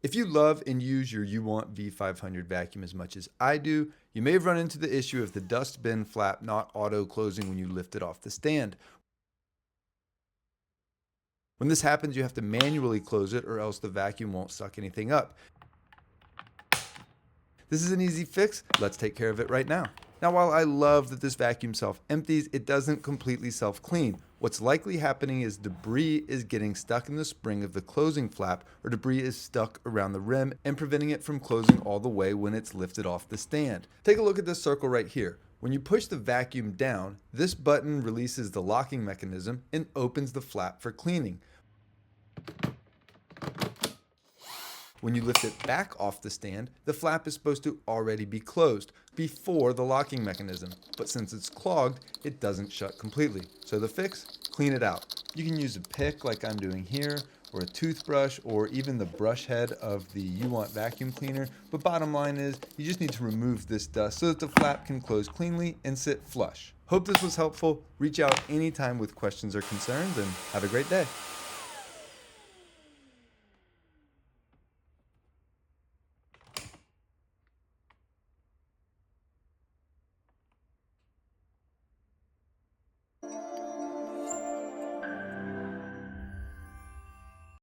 If you love and use your UWANT V500 vacuum as much as I do, you may have run into the issue of the dust bin flap not auto closing when you lift it off the stand. When this happens, you have to manually close it or else the vacuum won't suck anything up. This is an easy fix. Let's take care of it right now. Now, while I love that this vacuum self-empties, it doesn't completely self-clean. What's likely happening is debris is getting stuck in the spring of the closing flap, or debris is stuck around the rim and preventing it from closing all the way when it's lifted off the stand. Take a look at this circle right here. When you push the vacuum down, this button releases the locking mechanism and opens the flap for cleaning. When you lift it back off the stand, the flap is supposed to already be closed before the locking mechanism, but since it's clogged, it doesn't shut completely. So the fix? Clean it out. You can use a pick like I'm doing here, or a toothbrush, or even the brush head of the UWANT vacuum cleaner, but bottom line is, you just need to remove this dust so that the flap can close cleanly and sit flush. Hope this was helpful. Reach out anytime with questions or concerns, and have a great day.